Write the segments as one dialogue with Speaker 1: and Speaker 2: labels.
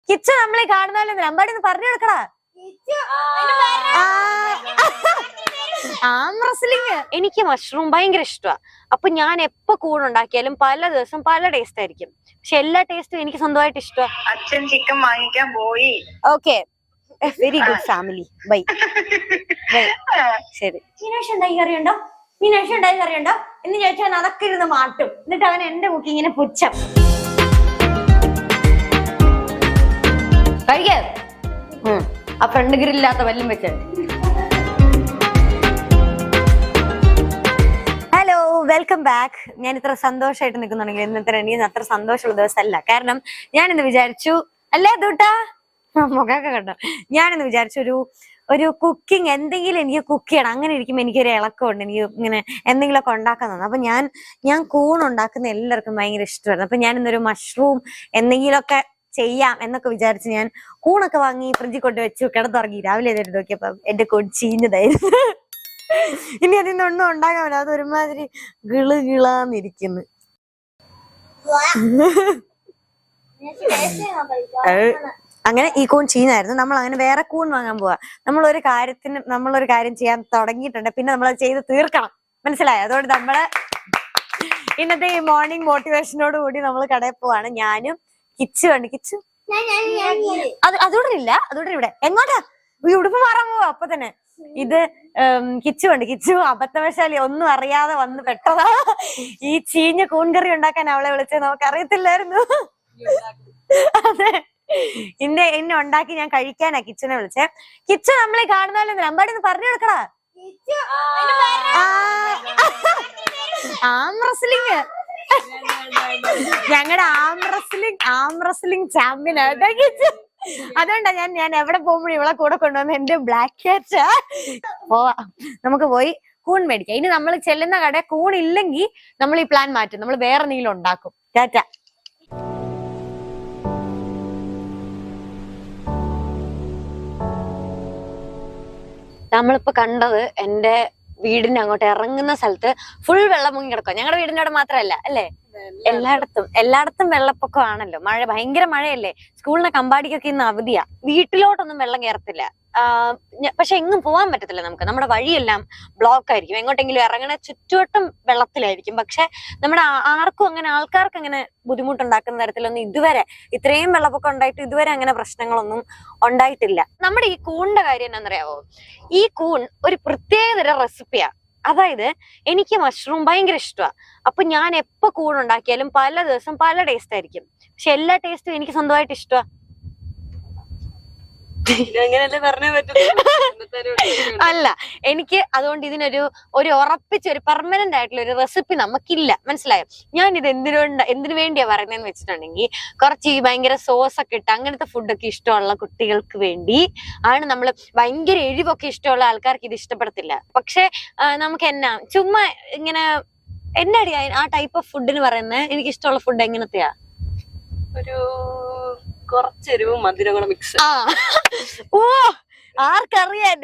Speaker 1: കിച്ചു നമ്മളെ കാണുന്നാലും നമ്പാടി ഒന്ന് പറഞ്ഞു കൊടുക്കടാ. Arm wrestling. എനിക്ക് മഷ്റൂം ഭയങ്കര ഇഷ്ടമാണ്. അപ്പൊ ഞാൻ എപ്പോ കൂടുണ്ടാക്കിയാലും പല ദിവസം പല ടേസ്റ്റ് ആയിരിക്കും. പക്ഷെ എല്ലാ ടേസ്റ്റും എനിക്ക് സ്വന്തമായിട്ട് ഇഷ്ടമാണ്.
Speaker 2: അച്ഛൻ ചിക്കൻ വാങ്ങിക്കാൻ പോയി.
Speaker 1: Okay, very good family. Bye bye. ശരി. മീനാക്ഷി ഉണ്ടായി കറിയുണ്ടോ? മീനാക്ഷി ഉണ്ടായി കറിയുണ്ടോ എന്ന് ചോദിച്ചാൽ അതൊക്കെ ഇരുന്ന് മാട്ടും. എന്നിട്ട് അവൻ എന്റെ മുക്കി ഇങ്ങനെ പുച്ഛം. കഴിക്ക ആ ഫ്രണ്ട് ഗ്രില്ലാത്ത വല്ലും വെച്ച്. Hello, welcome back. ഞാൻ ഇത്ര സന്തോഷമായിട്ട് നിൽക്കുന്നുണ്ടെങ്കിൽ ഇന്നത്തെ അത്ര സന്തോഷമുള്ള ദിവസമല്ല. കാരണം ഞാനിന്ന് വിചാരിച്ചു, അല്ലേ ദൂട്ടാ മുഖമൊക്കെ കണ്ടോ, ഞാനിന്ന് വിചാരിച്ചു ഒരു കുക്കിംഗ് എന്തെങ്കിലും എനിക്ക് കുക്ക് ചെയ്യണം. അങ്ങനെ ഇരിക്കുമ്പോൾ എനിക്കൊരു ഇളക്കമുണ്ട്, എനിക്ക് ഇങ്ങനെ എന്തെങ്കിലുമൊക്കെ ഉണ്ടാക്കാൻ തന്നെ. അപ്പൊ ഞാൻ കൂൺ ഉണ്ടാക്കുന്ന എല്ലാവർക്കും ഭയങ്കര ഇഷ്ടമായിരുന്നു. അപ്പൊ ഞാൻ ഇന്നൊരു മഷ്റൂം എന്തെങ്കിലുമൊക്കെ ചെയ്യാം എന്നൊക്കെ വിചാരിച്ച് ഞാൻ കൂണൊക്കെ വാങ്ങി ഫ്രിഡ്ജിൽ കൊണ്ട് വെച്ചു, കിടന്നുറങ്ങി. രാവിലെ എഴുന്നേറ്റ് നോക്കിയപ്പോ എന്റെ കൂൺ ചീഞ്ഞതായിരുന്നു. ഇനി അതിന്നൊന്നും ഉണ്ടാക്കാൻ പറ്റില്ല, അത് ഒരുമാതിരി ഗിളാന്നിരിക്കുന്നു. അങ്ങനെ ഈ കൂൺ ചീഞ്ഞായിരുന്നു. നമ്മൾ അങ്ങനെ വേറെ കൂൺ വാങ്ങാൻ പോവാ. നമ്മളൊരു കാര്യം ചെയ്യാൻ തുടങ്ങിയിട്ടുണ്ട്, പിന്നെ നമ്മൾ ചെയ്ത് തീർക്കണം. മനസ്സിലായോ? അതുകൊണ്ട് നമ്മള് ഇന്നത്തെ ഈ മോർണിംഗ് മോട്ടിവേഷനോട് കൂടി നമ്മൾ കടയിൽ പോവാണ്. ഞാനും കിച്ചു ഉണ്ട്. കിച്ചു അതോടെ ഇല്ല, അതോടെ ഇവിടെ എങ്ങോട്ടാ ഉടുപ്പ് മാറാൻ പോവാ. അപ്പൊ തന്നെ ഇത് കിച്ചു ഉണ്ട്. കിച്ചു അബദ്ധവശാലി ഒന്നും അറിയാതെ വന്ന് പെട്ടതാ. ഈ ചീഞ്ഞ കൂൺകറി ഉണ്ടാക്കാൻ അവളെ വിളിച്ചത് നമുക്ക് അറിയത്തില്ലായിരുന്നു. അതെ, എന്നെ ഉണ്ടാക്കി ഞാൻ കഴിക്കാനാ കിച്ചനെ വിളിച്ചേ. കിച്ചു നമ്മളെ കാണുന്നാലും നമ്പാടി ഒന്ന് പറഞ്ഞു കൊടുക്കടാ. Arm wrestling. ഞങ്ങളുടെ ആം റെസ്ലിംഗ് ചാമ്പ്യൻ ആയിട്ടാ കിച്ചു. അതുകൊണ്ടാ ഞാൻ എവിടെ പോകുമ്പോഴും ഇവളെ കൂടെ കൊണ്ടുവന്ന് എന്റെ ബ്ലാക്ക് ക്യാറ്റ്. പോവാ, നമുക്ക് പോയി കൂൺ മേടിക്കാം. ഇനി നമ്മൾ ചെല്ലുന്ന കട കൂൺ ഇല്ലെങ്കിൽ നമ്മൾ ഈ പ്ലാൻ മാറ്റും, നമ്മൾ വേറെ എന്തെങ്കിലും ഉണ്ടാക്കും. ടാറ്റ. നമ്മളിപ്പോ കണ്ടത് എന്റെ വീടിന്റെ അങ്ങോട്ട് ഇറങ്ങുന്ന സ്ഥലത്ത് ഫുൾ വെള്ളം മുങ്ങി കിടക്കുക. ഞങ്ങളുടെ വീടിന്റെ അവിടെ മാത്രമല്ല അല്ലേ, എല്ലായിടത്തും വെള്ളപ്പൊക്കം ആണല്ലോ. ഭയങ്കര മഴയല്ലേ. സ്കൂളിന്റെ കമ്പാടിക്കൊക്കെ ഇന്ന് അവധിയാ. വീട്ടിലോട്ടൊന്നും വെള്ളം കയറത്തില്ല. പക്ഷെ എങ്ങും പോകാൻ പറ്റത്തില്ല നമുക്ക്. നമ്മുടെ വഴിയെല്ലാം ബ്ലോക്ക് ആയിരിക്കും. എങ്ങോട്ടെങ്കിലും ഇറങ്ങണ ചുറ്റുവട്ടം വെള്ളത്തിലായിരിക്കും. പക്ഷെ നമ്മുടെ ആൾക്കാർക്ക് അങ്ങനെ ബുദ്ധിമുട്ടുണ്ടാക്കുന്ന തരത്തിലൊന്നും ഇതുവരെ, ഇത്രയും വെള്ളപ്പൊക്കം ഉണ്ടായിട്ട് ഇതുവരെ അങ്ങനെ പ്രശ്നങ്ങളൊന്നും ഉണ്ടായിട്ടില്ല. നമ്മുടെ ഈ കൂണിന്റെ കാര്യം എന്താണെന്നറിയാവോ? ഈ കൂൺ ഒരു പ്രത്യേകതര റെസിപ്പിയാ. അതായത് എനിക്ക് മഷ്റൂം ഭയങ്കര ഇഷ്ടമാണ്. അപ്പൊ ഞാൻ എപ്പോ കൂണുണ്ടാക്കിയാലും പല ദിവസം പല ടേസ്റ്റ് ആയിരിക്കും. പക്ഷെ എല്ലാ ടേസ്റ്റും എനിക്ക് സ്വന്തമായിട്ട് ഇഷ്ടമാണ്. അല്ല, എനിക്ക് അതുകൊണ്ട് ഇതിനൊരു ഉറപ്പിച്ചൊരു പെർമനന്റ് ആയിട്ടുള്ള ഒരു റെസിപ്പി നമുക്കില്ല. മനസ്സിലായോ? ഞാൻ ഇത് എന്തിനു വേണ്ടിയാ പറയുന്നതെന്ന് വെച്ചിട്ടുണ്ടെങ്കിൽ, കുറച്ച് ഈ ഭയങ്കര സോസ് ഒക്കെ ഇട്ട് അങ്ങനത്തെ ഫുഡൊക്കെ ഇഷ്ടമുള്ള കുട്ടികൾക്ക് വേണ്ടി ആണ്. നമ്മൾ ഭയങ്കര എരിവൊക്കെ ഇഷ്ടമുള്ള ആൾക്കാർക്ക് ഇത് ഇഷ്ടപ്പെടത്തില്ല. പക്ഷെ നമുക്ക് ചുമ്മാ ഇങ്ങനെ എന്നാടി ആ ടൈപ്പ് ഓഫ് ഫുഡിന് പറയുന്നത്. എനിക്ക് ഇഷ്ടമുള്ള ഫുഡ് എങ്ങനത്തെയാ?
Speaker 3: കുറച്ചെരിവും മധുരങ്ങളും മിക്സ്.
Speaker 1: ഓ, ആർക്കറിയാം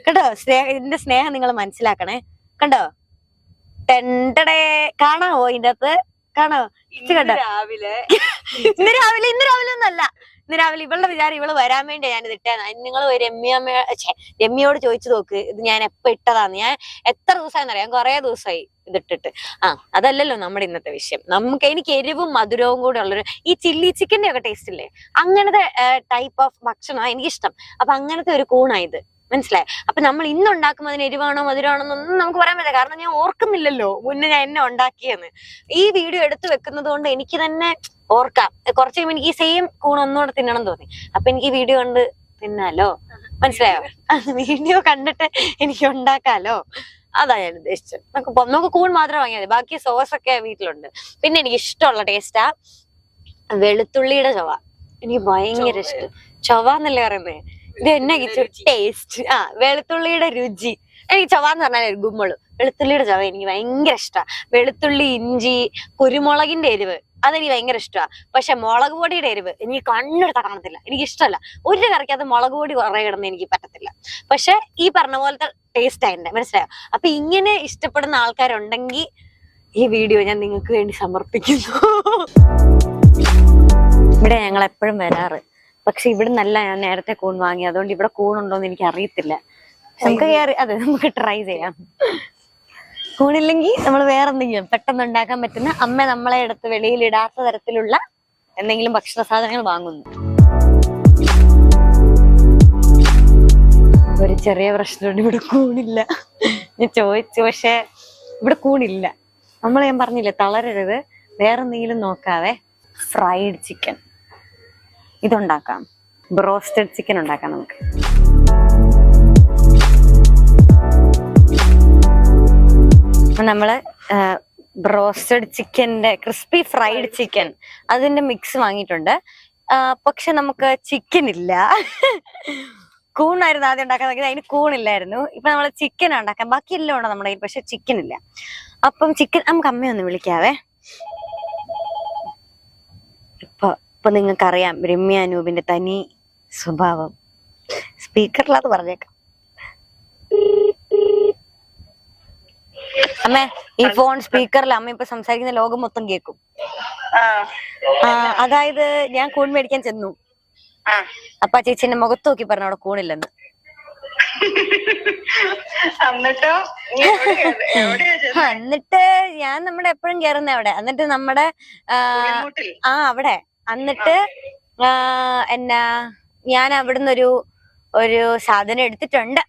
Speaker 1: കേട്ടോ. എന്റെ സ്നേഹം നിങ്ങൾ മനസ്സിലാക്കണേ. കണ്ടോ, കാണാവോ ഇതിന്റെ അകത്ത്? കാണോ കണ്ടോ? ഇന്ന് രാവിലെ ഒന്നല്ല. ഇന്ന് രാവിലെ ഇവളുടെ വിചാരം ഇവള് വരാൻ വേണ്ടി ഞാനിത് ഇട്ടേന്നാ. നിങ്ങൾ രമ്യയോട് ചോദിച്ചു നോക്ക് ഇത് ഞാൻ എപ്പോ ഇട്ടതാന്ന്. ഞാൻ എത്ര ദിവസമായെന്നറിയാം, കുറെ ദിവസമായി ഇതിട്ടിട്ട്. അതല്ലല്ലോ നമ്മുടെ ഇന്നത്തെ വിഷയം. എനിക്ക് എരിവും മധുരവും കൂടെ ഉള്ളൊരു ഈ ചില്ലി ചിക്കന്റെ ഒക്കെ ടേസ്റ്റ് ഇല്ലേ, അങ്ങനത്തെ ടൈപ്പ് ഓഫ് ഭക്ഷണമാണ് എനിക്കിഷ്ടം. അപ്പൊ അങ്ങനത്തെ ഒരു കൂണായത്. മനസ്സിലായി? അപ്പൊ നമ്മൾ ഇന്ന് ഉണ്ടാക്കുമ്പോൾ അതിന് എരിവാണോ മധുരമാണോ എന്നൊന്നും നമുക്ക് പറയാൻ പറ്റില്ല. കാരണം ഞാൻ ഓർക്കുന്നില്ലല്ലോ മുന്നേ ഞാൻ എന്നെ ഉണ്ടാക്കിയെന്ന്. ഈ വീഡിയോ എടുത്തു വെക്കുന്നത് കൊണ്ട് എനിക്ക് തന്നെ ഓർക്കാം. കുറച്ച് കഴിയുമ്പോൾ എനിക്ക് ഈ സെയിം കൂൺ ഒന്നുകൂടെ തിന്നണം തോന്നി. അപ്പൊ എനിക്ക് ഈ വീഡിയോ കണ്ട് തിന്നാലോ. മനസ്സിലായോ? വീഡിയോ കണ്ടിട്ട് എനിക്ക് ഉണ്ടാക്കാലോ. അതാ ഞാൻ ഉദ്ദേശിച്ചത്. നമുക്ക് കൂൺ മാത്രം വാങ്ങിയാൽ മതി, ബാക്കി സോസ് ഒക്കെ വീട്ടിലുണ്ട്. പിന്നെ എനിക്ക് ഇഷ്ടമുള്ള ടേസ്റ്റാ വെളുത്തുള്ളിയുടെ ചൊവ. എനിക്ക് ഭയങ്കര ഇഷ്ടം. ചൊവ എന്നല്ലേ പറയുന്നത്? ഇത് എന്നെ ടേസ്റ്റ്. വെളുത്തുള്ളിയുടെ രുചി. എനിക്ക് ചൊവ്വാന്ന് പറഞ്ഞാൽ ഒരു ഗുമ്മളു. വെളുത്തുള്ളിയുടെ ചൊവ എനിക്ക് ഭയങ്കര ഇഷ്ടമാണ്. വെളുത്തുള്ളി, ഇഞ്ചി, കുരുമുളകിന്റെ എരിവ് അതെനിക്ക് ഭയങ്കര ഇഷ്ടമാണ്. പക്ഷെ മുളക് പൊടിയുടെ എരിവ് എനിക്ക് കണ്ണെടുത്താൽ കാണത്തില്ല. എനിക്ക് ഇഷ്ടമല്ല. ഒരു കറിക്കകത്ത് മുളക് പൊടി കുറെ കിടന്ന് എനിക്ക് പറ്റത്തില്ല. പക്ഷെ ഈ പറഞ്ഞ പോലത്തെ ടേസ്റ്റ് ആയിട്ടുണ്ട്. മനസ്സിലായോ? അപ്പൊ ഇങ്ങനെ ഇഷ്ടപ്പെടുന്ന ആൾക്കാരുണ്ടെങ്കിൽ ഈ വീഡിയോ ഞാൻ നിങ്ങൾക്ക് വേണ്ടി സമർപ്പിക്കുന്നു. ഇവിടെ ഞങ്ങൾ എപ്പോഴും വരാറ്. പക്ഷെ ഇവിടെ നല്ല ഞാൻ നേരത്തെ കൂൺ വാങ്ങി, അതുകൊണ്ട് ഇവിടെ കൂണുണ്ടോന്ന് എനിക്ക് അറിയത്തില്ല. നമുക്ക് അതെ നമുക്ക് ട്രൈ ചെയ്യാം. കൂണില്ലെങ്കിൽ നമ്മൾ വേറെ എന്തെങ്കിലും പെട്ടെന്ന് ഉണ്ടാക്കാൻ പറ്റുന്ന അമ്മ നമ്മളെ അടുത്ത് വെളിയിൽ ഇടാത്ത തരത്തിലുള്ള എന്തെങ്കിലും ഭക്ഷണ സാധനങ്ങൾ വാങ്ങുന്നു. ഒരു ചെറിയ പ്രശ്നമുണ്ട്, ഇവിടെ കൂണില്ല. ഞാൻ ചോദിച്ചു, പക്ഷെ ഇവിടെ കൂണില്ല. ഞാൻ പറഞ്ഞില്ലേ തളരരുത്, വേറെന്തെങ്കിലും നോക്കാവേ. ഫ്രൈഡ് ചിക്കൻ ഇതുണ്ടാക്കാം, ബ്രോസ്റ്റഡ് ചിക്കൻ ഉണ്ടാക്കാം നമുക്ക്. നമ്മള് ബ്രോസ്റ്റഡ് ചിക്കന്റെ ക്രിസ്പി ഫ്രൈഡ് ചിക്കൻ അതിന്റെ മിക്സ് വാങ്ങിയിട്ടുണ്ട്. പക്ഷെ നമുക്ക് ചിക്കൻ ഇല്ല. കൂണായിരുന്നു ആദ്യം ഉണ്ടാക്കാൻ നോക്കിയത്, അതിന് കൂണില്ലായിരുന്നു. ഇപ്പൊ നമ്മള് ചിക്കൻ ഉണ്ടാക്കാം, ബാക്കി എല്ലാം ഉണ്ട് നമ്മുടെ കയ്യിൽ, പക്ഷെ ചിക്കൻ ഇല്ല. അപ്പം ചിക്കൻ നമുക്ക് അമ്മയൊന്ന് വിളിക്കാവേ. ഇപ്പൊ നിങ്ങൾക്കറിയാം രമ്യ അനൂപിന്റെ തനി സ്വഭാവം. സ്പീക്കറിലാത് പറഞ്ഞേക്കാം. അമ്മേ ഈ ഫോൺ സ്പീക്കറിൽ അമ്മ ഇപ്പൊ സംസാരിക്കുന്ന ലോകം മൊത്തം കേൾക്കും. അതായത് ഞാൻ കൂൺ മേടിക്കാൻ ചെന്നു, അപ്പൊ ചേച്ചിന്റെ മുഖത്ത് നോക്കി പറഞ്ഞു അവിടെ കൂണില്ലെന്ന്. എന്നിട്ട് ഞാൻ നമ്മുടെ എപ്പോഴും കേറുന്ന അവിടെ, എന്നിട്ട് നമ്മുടെ അവിടെ എന്നിട്ട് എന്നാ ഞാൻ അവിടുന്ന് ഒരു സാധനം എടുത്തിട്ടുണ്ട്.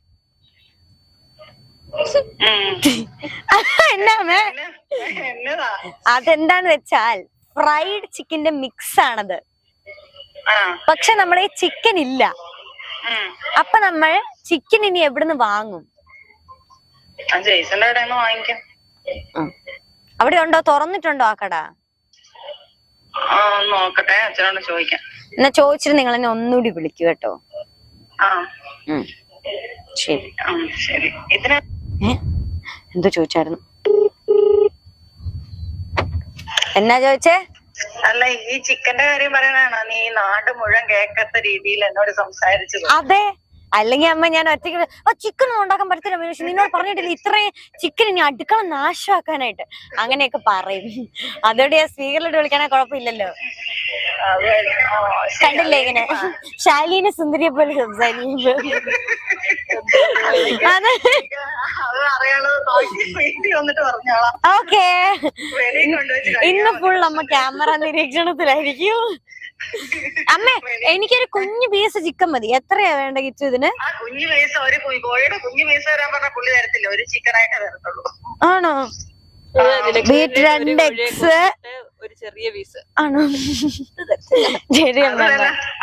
Speaker 1: എന്നാ അതെന്താന്ന് വെച്ചാൽ ഫ്രൈഡ് ചിക്കന്റെ മിക്സ് ആണത്. പക്ഷെ നമ്മുടെ ഈ ചിക്കൻ ഇല്ല. അപ്പൊ നമ്മൾ ചിക്കൻ ഇനി എവിടുന്ന് വാങ്ങും? അവിടെ ഉണ്ടോ, തുറന്നിട്ടുണ്ടോ ആ കട?
Speaker 2: നോക്കട്ടെ, അച്ഛനോട് ചോദിക്കാം.
Speaker 1: എന്നാ ചോദിച്ചിട്ട് നിങ്ങൾ എന്നെ ഒന്നുകൂടി വിളിക്കൂ കേട്ടോ. ശരി
Speaker 2: ശരി.
Speaker 1: എന്തോ ചോദിച്ചായിരുന്നു? എന്നാ ചോദിച്ചേ?
Speaker 2: അല്ല, ഈ ചിക്കന്റെ കാര്യം പറയണാണോ നീ നാട് മുഴുവൻ കേൾക്കാത്ത രീതിയിൽ എന്നോട് സംസാരിച്ചത്?
Speaker 1: അതെ, അല്ലെങ്കിൽ അമ്മ ഞാൻ ഒറ്റയ്ക്ക് ചിക്കൻ ഒന്നും ഉണ്ടാക്കാൻ പറ്റത്തില്ല, പക്ഷെ നിന്നോട് പറഞ്ഞിട്ടില്ല ഇത്രയും ചിക്കൻ ഇനി അടുക്കള നാശമാക്കാനായിട്ട്, അങ്ങനെയൊക്കെ പറയും. അതോടെ ഞാൻ സ്പീക്കറിലോട്ട് വിളിക്കാനേ കുഴപ്പമില്ലല്ലോ. കണ്ടില്ലേ ഇങ്ങനെ ശാലീന സുന്ദരിയെ പോലെ സംസാരിക്കുമ്പോ. ഓക്കെ, ഇന്ന് ഫുൾ അമ്മ ക്യാമറ നിരീക്ഷണത്തിലായിരിക്കും. അമ്മേ എനിക്കൊരു കുഞ്ഞു പീസ് ചിക്കൻ മതി. എത്രയാ വേണ്ട കിച്ചു ഇതിന്?
Speaker 2: കുഞ്ഞു പീസ്, ഒരു കോഴിയുടെ കുഞ്ഞു പീസ് വരാൻ പറഞ്ഞ പുള്ളി തരത്തില്ല, ഒരു ചിക്കനായിട്ടേ തരത്തുള്ളൂ.
Speaker 1: ആണോ? ബീറ്റ് 2 എഗ്സ്
Speaker 3: ഒരു ചെറിയ പീസ്
Speaker 1: ആണോ?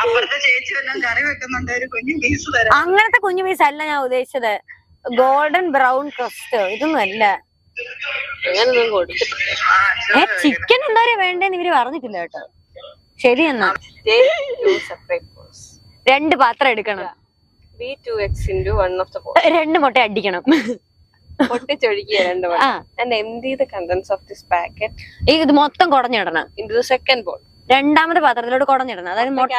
Speaker 2: അപ്പുറത്തെ ചേച്ചി എല്ലാം കറി വെക്കുന്നുണ്ട്, ഒരു കുഞ്ഞു പീസ് തരാം.
Speaker 1: അങ്ങനത്തെ കുഞ്ഞു പീസ് അല്ല ഞാൻ ഉദ്ദേശിച്ചത്, ഗോൾഡൻ ബ്രൗൺ ക്രസ്റ്റ് ഇതൊന്നും അല്ല. ചിക്കൻ എന്താ വേണ്ടേന്ന് ഇവര് പറഞ്ഞിട്ടില്ല കേട്ടോ. ശരി എന്നാ 2 പാത്രം എടുക്കണം. 2 മുട്ട അടിക്കണം. ഇത് മൊത്തം കുടഞ്ഞിടണം. രണ്ടാമത്തെ പാത്രത്തിലോട്ട് കുടഞ്ഞിടണം, അതായത് മുട്ട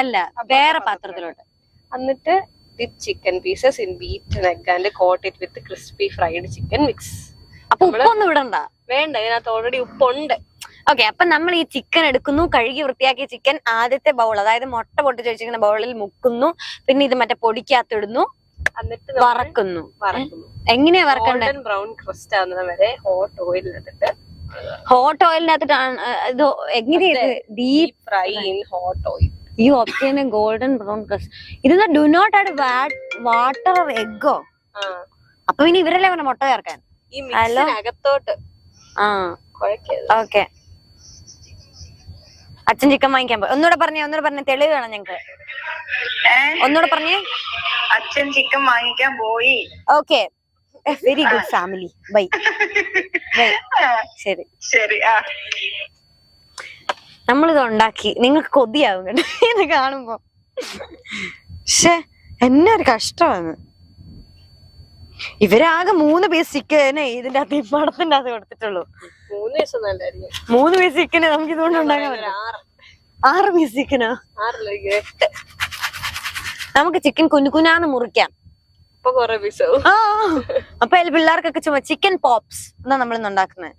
Speaker 1: അല്ല വേറെ പാത്രത്തിലോട്ട്.
Speaker 3: എന്നിട്ട് chicken pieces in beaten egg and coat it with crispy fried chicken mix.
Speaker 1: അപ്പൊ ഉപ്പൊന്നും ഇടണ്ട?
Speaker 3: വേണ്ട, ഇതിനകത്ത് ഓൾറെഡി ഉപ്പുണ്ട്.
Speaker 1: ഓക്കെ, അപ്പൊ നമ്മൾ ഈ ചിക്കൻ എടുക്കുന്നു, കഴുകി വൃത്തിയാക്കിയ ചിക്കൻ ആദ്യത്തെ ബൗൾ, അതായത് മുട്ട പൊട്ടിച്ച് വെച്ചിരിക്കുന്ന ബൗളിൽ മുക്കുന്നു, പിന്നെ ഇത് മറ്റേ പൊടിക്കകത്തിടുന്നു, എന്നിട്ട് വറക്കുന്നു. എങ്ങനെയാ വറക്കണ്ടേ?
Speaker 3: ബ്രൗൺ ക്രസ്റ്റ് ആവുന്നത് വരെ ഹോട്ട് ഓയിലിനകത്തിട്ട്.
Speaker 1: ഹോട്ട് ഓയിലിനകത്തിട്ടാണ് ഇത്? എങ്ങനെയാ? Deep
Speaker 3: fry in hot oil.
Speaker 1: You obtain a golden brown crust. ഇതിന് do not add water or egg. അപ്പൊ ഇനി ഇവരല്ലേ പറഞ്ഞ മുട്ട ചേർക്കാൻ?
Speaker 3: ഈ മിക്സിനകത്തോട്ട്
Speaker 1: ഓക്കെ. അച്ഛൻ ചിക്കൻ വാങ്ങിക്കാൻ പോയി. ഒന്നുകൂടെ പറഞ്ഞേ തെളിവ് വേണം ഞങ്ങക്ക്. ഒന്നുകൂടെ പറഞ്ഞേ.
Speaker 2: അച്ഛൻ ചിക്കൻ വാങ്ങിക്കാൻ പോയി.
Speaker 1: Okay, very good family. Bye. ശരി
Speaker 2: ശരി.
Speaker 1: നമ്മളിത് ഉണ്ടാക്കി, നിങ്ങൾക്ക് കൊതിയാവും കേട്ടോ ഇത് കാണുമ്പോ. പക്ഷെ എന്നെ ഒരു കഷ്ടമാണ്. ഇവരാകെ 3 പീസ് ചിക്കന് ഇതിന്റെ അകത്ത് പടത്തിന്റെ അകത്ത് കൊടുത്തിട്ടുള്ളൂ. 3 പീസ് ചിക്കന് നമുക്ക് ഇതുകൊണ്ട് ഉണ്ടാക്കാൻ 6 പീസ് ചിക്കനോ? നമുക്ക് ചിക്കൻ കുഞ്ഞാന്ന് മുറിക്കാം. അപ്പൊ അതിൽ പിള്ളേർക്കൊക്കെ ചുമ്മാ ചിക്കൻ പോപ്സ് എന്നാ നമ്മളിന്ന് ഉണ്ടാക്കുന്നത്.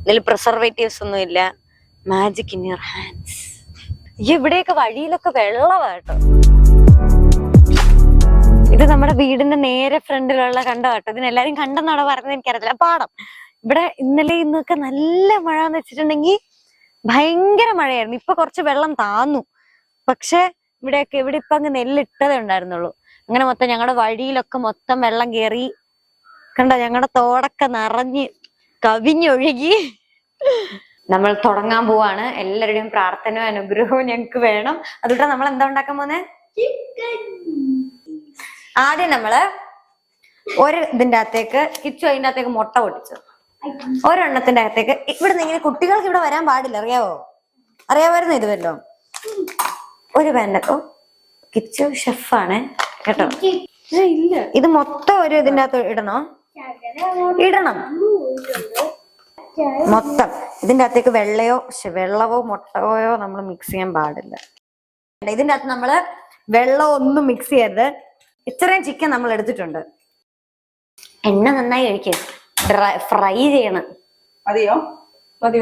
Speaker 1: ഇതിൽ പ്രിസർവേറ്റീവ്സ് ഒന്നും ഇല്ല, മാജിക് ഇൻ യുവർ ഹാൻഡ്സ്. ഇവിടെയൊക്കെ വഴിയിലൊക്കെ വെള്ളമാട്ടോ. ഇത് നമ്മുടെ വീടിന്റെ നേരെ ഫ്രണ്ടിലുള്ള കണ്ടോ കേട്ടോ. ഇതിനെല്ലാരും കണ്ടെന്നാണോ പറഞ്ഞത് എനിക്കറിയത്തില്ല. പാടം. ഇവിടെ ഇന്നലെ ഇന്നൊക്കെ നല്ല മഴ എന്ന് വെച്ചിട്ടുണ്ടെങ്കിൽ ഭയങ്കര മഴയായിരുന്നു. ഇപ്പൊ കുറച്ച് വെള്ളം താന്നു. പക്ഷെ ഇവിടെ ഇപ്പൊ അങ്ങ് നെല്ലിട്ടതേ ഉണ്ടായിരുന്നുള്ളൂ. അങ്ങനെ മൊത്തം ഞങ്ങളുടെ വഴിയിലൊക്കെ മൊത്തം വെള്ളം കയറി. കണ്ടോ, ഞങ്ങളുടെ തോടൊക്കെ നിറഞ്ഞ് കവിഞ്ഞൊഴുകി. നമ്മൾ തുടങ്ങാൻ പോവാണ്. എല്ലാവരുടെയും പ്രാർത്ഥനയും അനുഗ്രഹവും ഞങ്ങക്ക് വേണം. അതുകൊണ്ട് നമ്മൾ എന്താ ഉണ്ടാക്കാൻ പോന്നെ? ആദ്യം നമ്മള് ഇതിന്റെ അകത്തേക്ക് കിച്ചു അതിന്റെ അകത്തേക്ക് മുട്ട പൊട്ടിച്ചു. ഒരെണ്ണത്തിന്റെ അകത്തേക്ക് ഇവിടുന്ന് ഇങ്ങനെ കുട്ടികൾക്ക് ഇവിടെ വരാൻ പാടില്ല, അറിയാമായിരുന്നു ഇത് വല്ലോ. ഒരു പാനോ കിച്ചു ഷെഫാണ് കേട്ടോ.
Speaker 3: ഇല്ല,
Speaker 1: ഇത് മൊത്തം ഒരു ഇതിന്റെ അകത്ത് ഇടണം മൊത്തം. ഇതിന്റെ അകത്തേക്ക് വെള്ളവോ മുട്ടയോ നമ്മൾ മിക്സ് ചെയ്യാൻ പാടില്ല. ഇതിന്റെ അകത്ത് നമ്മള് വെള്ളം ഒന്നും മിക്സ് ചെയ്യരുത്. ഇത്രയും ചിക്കൻ നമ്മൾ എടുത്തിട്ടുണ്ട്. എണ്ണ നന്നായി കഴിക്കുക, ഫ്രൈ ചെയ്യണം.
Speaker 3: മതിയോ? മതി.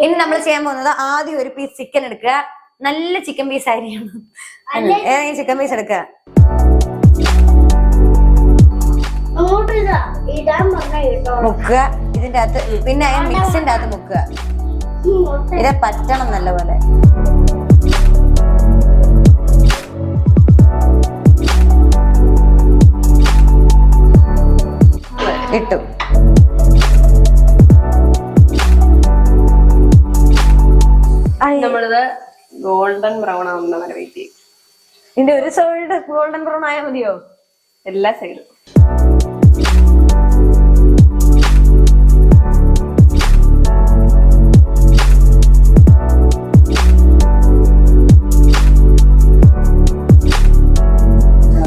Speaker 1: ഇനി നമ്മൾ ചെയ്യാൻ പോകുന്നത് ആദ്യം ഒരു പീസ് ചിക്കൻ എടുക്കുക. നല്ല ചിക്കൻ പീസ് ആയിരിക്കണം. ഏതെങ്കിലും ചിക്കൻ പീസ് എടുക്കുക. മുക്കുക ഇതിന്റെ അകത്ത്. പിന്നെ മിക്സിന്റെ അകത്ത് മുക്കുക. ഇത് പറ്റണം നല്ലപോലെ. ഇട്ടു.
Speaker 3: നമ്മളിത് ഗോൾഡൻ ബ്രൗൺ ആവുന്ന വരെ വെയിറ്റ് ചെയ്യും.
Speaker 1: ഇതിന്റെ ഒരു സൈഡ് ഗോൾഡൻ ബ്രൗൺ ആയാൽ മതിയോ?
Speaker 3: എല്ലാ സൈഡും.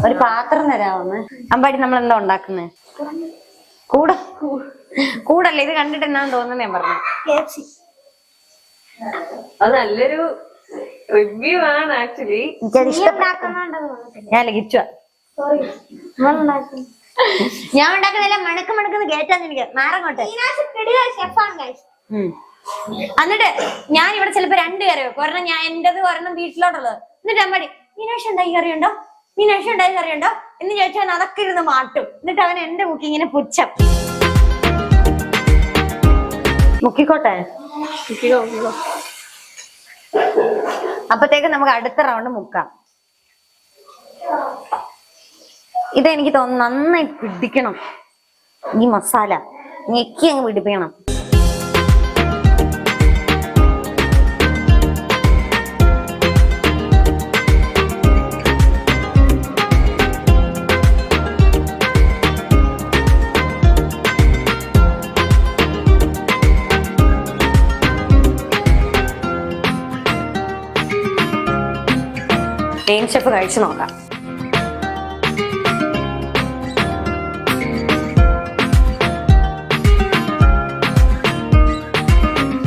Speaker 1: ഒരു പാത്രം തരാമെന്ന്. അമ്പാടി നമ്മൾ എന്താ ഉണ്ടാക്കുന്നത്? കൂടല്ലേ, ഇത് കണ്ടിട്ട് എന്നാന്ന് തോന്നുന്നത് ഞാൻ പറഞ്ഞു.
Speaker 3: അത് നല്ലൊരു റിവ്യൂ ആണ് ആക്ച്വലി.
Speaker 1: എനിക്കത് ഇഷ്ടപ്പെട്ടു. ഞാൻ കിച്ചുവാ, ഞാൻ ഉണ്ടാക്കുന്നില്ല. മണക്കുന്ന കേറ്റാന്ന് എനിക്ക് നാരങ്ങോട്ടെ. എന്നിട്ട് ഞാൻ ഇവിടെ ചിലപ്പോ 2 കറി വെക്കും. ഒരെണ്ണം ഞാൻ എന്റേത്, ഒരെണ്ണം വീട്ടിലോട്ടുള്ളത്. എന്നിട്ട് അമ്പാടി മീനാക്ഷി ഉണ്ടായി കറിയുണ്ടോ എന്ന് ചോദിച്ചാൽ അതൊക്കെ ഇരുന്ന് മാട്ടും. എന്നിട്ട് അവൻ എന്റെ കുക്കിങ്ങിനെ പുച്ഛം. മുക്കിക്കോട്ടെ. അപ്പത്തേക്ക് നമുക്ക് അടുത്ത റൗണ്ട് മുക്കാം. ഇതെനിക്ക് തോന്നുന്നു നന്നായി പിടിക്കണം. ഈ മസാല ഞെക്കി അങ്ങ് പിടിപ്പിക്കണം. മെയിൻ ഷെഫ് കഴിച്ചു നോക്കാം.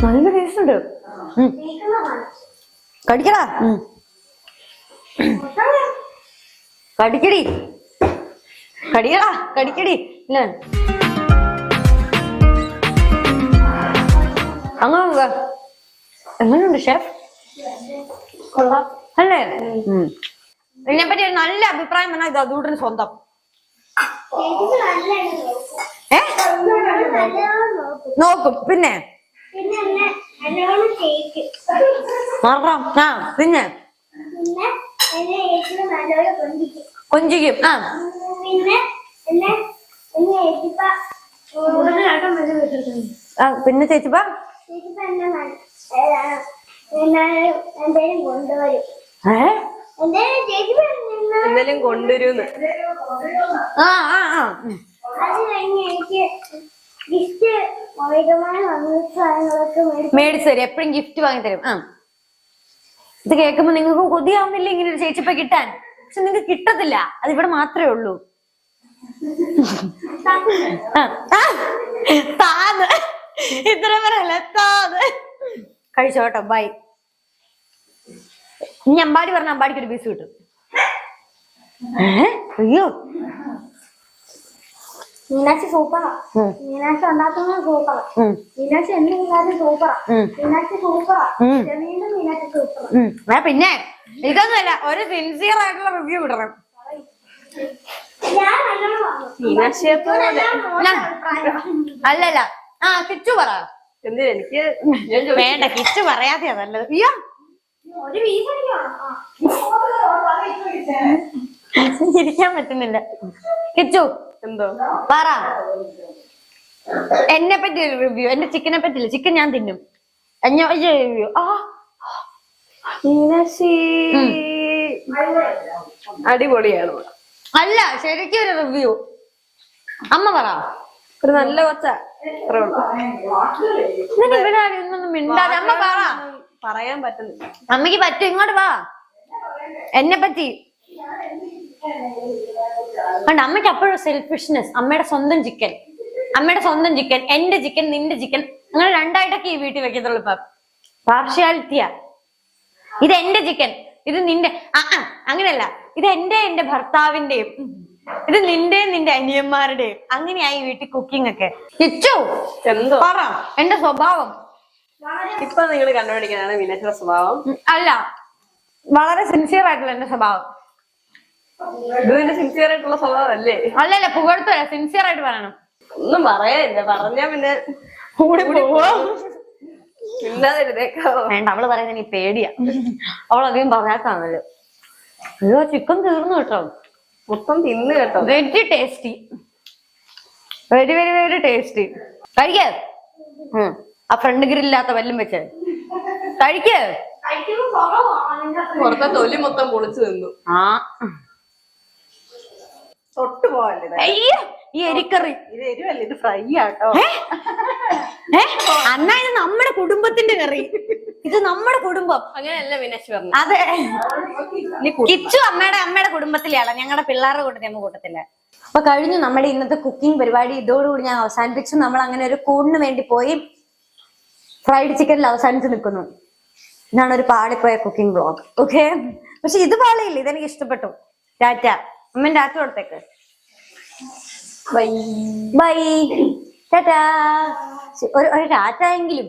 Speaker 1: നല്ല ടേസ്റ്റ് ഉണ്ട്. കടിക്കടാ, കടിക്കടി. ഇല്ല അങ്ങനെ എങ്ങനെയുണ്ട് ഷെഫ്? കൊള്ളാം അല്ലേ? ഇതിനെപ്പറ്റി ഒരു നല്ല അഭിപ്രായം പറഞ്ഞാൽ ഇത് അതുകൂടെ സ്വന്തം. നോക്കും പിന്നെ പിന്നെ കൊഞ്ചിക്കും. പിന്നെ ചേച്ചിപ്പ
Speaker 3: എന്തെങ്കിലും കൊണ്ടുവരൂന്ന്.
Speaker 1: മേടിച്ചു തരും, എപ്പോഴും ഗിഫ്റ്റ് വാങ്ങി തരും. ഇത് കേൾക്കുമ്പോ നിങ്ങൾക്ക് കൊതിയാവുന്നില്ല ഇങ്ങനെ ഒരു ചേച്ചിപ്പ കിട്ടാൻ? പക്ഷെ നിങ്ങൾക്ക് കിട്ടത്തില്ല, അത് ഇവിടെ മാത്രമേ ഉള്ളൂ. താന്ന് ഇത്ര പറയല്ല, താന്ന് കഴിച്ചോട്ടോ. ബൈ. ഇനി അമ്പാടി പറഞ്ഞ അമ്പാടിക്ക് ഒരു പീസ് കിട്ടും. അയ്യോ
Speaker 4: മീനാക്ഷി സൂപ്പറാ. മീനാക്ഷി ഉണ്ടാക്കുന്നത് സൂപ്പറാ. മീനാക്ഷി എന്തെങ്കിലും സൂപ്പറാ. മീനാക്ഷി സൂപ്പറാ. വീണ്ടും മീനാക്ഷി സൂപ്പറാ.
Speaker 1: പിന്നെ ഇതൊന്നുമല്ല, ഒരു സിൻസിയർ ആയിട്ടുള്ള റിവ്യൂ ഇടണം.
Speaker 4: ഞാൻ നല്ലോണം പറഞ്ഞു.
Speaker 3: മീനാക്ഷിയെ പോലെ
Speaker 1: അല്ലല്ല, കിച്ചു പറ.
Speaker 3: എന്തിനാ എനിക്ക്
Speaker 1: വേണ്ട, കിച്ചു പറയാതെയാ നല്ലത്. അയ്യോ
Speaker 4: ഒരു വീസ
Speaker 1: ചിരിക്കാൻ പറ്റുന്നില്ല. കിച്ചു
Speaker 3: എന്തോ
Speaker 1: പറ, എന്നെ പറ്റി ഒരു റിവ്യൂ. എന്റെ ചിക്കനെ പറ്റില്ല, ചിക്കൻ ഞാൻ തിന്നും. റിവ്യൂ.
Speaker 3: മീനാക്ഷി അടിപൊളിയാണ്.
Speaker 1: അല്ല, ശരിക്കും ഒരു റിവ്യൂ. അമ്മ പറ.
Speaker 3: ഒരു നല്ല കൊച്ച
Speaker 1: ഇവിടെ ഇന്നൊന്നും മിണ്ടാതെ അമ്മ പറ.
Speaker 3: പറയാൻ പറ്റുന്നില്ല.
Speaker 1: അമ്മക്ക് പറ്റും, ഇങ്ങോട്ട് വാ. എന്നെ പറ്റി അമ്മയ്ക്ക് അപ്പോഴും സെൽഫിഷ്നെസ്. അമ്മയുടെ സ്വന്തം ചിക്കൻ, അമ്മയുടെ സ്വന്തം ചിക്കൻ, എന്റെ ചിക്കൻ, നിന്റെ ചിക്കൻ, അങ്ങനെ രണ്ടായിട്ടൊക്കെ ഈ വീട്ടിൽ വെക്കത്തുള്ളൂ. ഇപ്പൊ പാർഷ്യാലിറ്റിയാ. ഇത് എന്റെ ചിക്കൻ, ഇത് നിന്റെ. അങ്ങനെയല്ല, ഇത് എന്റെ ഭർത്താവിന്റെയും, ഇത് നിന്റെ അനിയന്മാരുടെയും. അങ്ങനെയായി വീട്ടിൽ കുക്കിംഗ് ഒക്കെ. കിച്ചു
Speaker 3: എന്തോ
Speaker 1: പറ എന്റെ സ്വഭാവം.
Speaker 3: ഇപ്പൊ നിങ്ങൾ കണ്ടുപിടിക്കാനാണ് മീനാക്ഷിയുടെ സ്വഭാവം.
Speaker 1: അല്ല, വളരെ സിൻസിയർ ആയിട്ടുള്ള എന്റെ സ്വഭാവം.
Speaker 3: ഇതിന്റെ സിൻസിയർ ആയിട്ടുള്ള സ്വഭാവം അല്ലേ?
Speaker 1: അല്ലല്ല, പുകഴ്ത്തല്ല, സിൻസിയർ ആയിട്ട് പറയണം.
Speaker 3: ഒന്നും പറയാനില്ല, പറഞ്ഞാ പിന്നെ
Speaker 1: കൂടി പോവോ?
Speaker 3: ഇല്ലാതിരുന്നേക്കാവോ?
Speaker 1: വേണ്ട, അവള് പറയുന്നത് നീ പേടിയാ. അവളധികം പറയാത്താണല്ലോ. അയ്യോ, ചിക്കൻ തീർന്നു കേട്ടോ.
Speaker 3: മൊത്തം തിന്ന് കേട്ടോ.
Speaker 1: Very tasty, very very very tasty. കഴിക്കേ. ആ ഫ്രണ്ട് ഗ്രില്ലാത്ത വല്ലും വെച്ച് കഴിക്കേ.
Speaker 3: പുറത്തെ തൊലി മൊത്തം പൊളിച്ചു നിന്നു. തൊട്ട് പോവല്ലേ
Speaker 1: അയ്യോ, ഈ എരിക്കറി.
Speaker 3: ഇത് എരിവല്ല, ഇത് ഫ്രൈ ആട്ടോ.
Speaker 1: അന്നാ ഇത് നമ്മുടെ കുടുംബത്തിന്റെ കറി. ഇത് നമ്മുടെ കുടുംബം.
Speaker 3: അങ്ങനെയല്ല മീനാക്ഷി പറഞ്ഞു.
Speaker 1: അതെ, കിച്ചു അമ്മയുടെ കുടുംബത്തിലെയാണ്, ഞങ്ങളുടെ പിള്ളേരുടെ കൂട്ടത്തിൽ അമ്മ കൂട്ടത്തില്ല. അപ്പൊ കഴിഞ്ഞു നമ്മുടെ ഇന്നത്തെ കുക്കിംഗ് പരിപാടി. ഇതോടുകൂടി ഞാൻ അവസാനിപ്പിച്ചു. നമ്മൾ അങ്ങനെ ഒരു കൂടിന് വേണ്ടി പോയി ഫ്രൈഡ് ചിക്കനിൽ അവസാനിച്ച് നിൽക്കുന്നു. ഇതാണ് ഒരു പാളിപ്പോയ കുക്കിംഗ് ബ്ലോഗ്. ഓക്കെ, പക്ഷെ ഇത് പാളിയില്ല, ഇതെനിക്ക് ഇഷ്ടപ്പെട്ടു. ടാറ്റ. അമ്മ ടാറ്റ കൊടുത്തേക്ക്. Bye bye, Tata. ഒരു ടാറ്റ എങ്കിലും.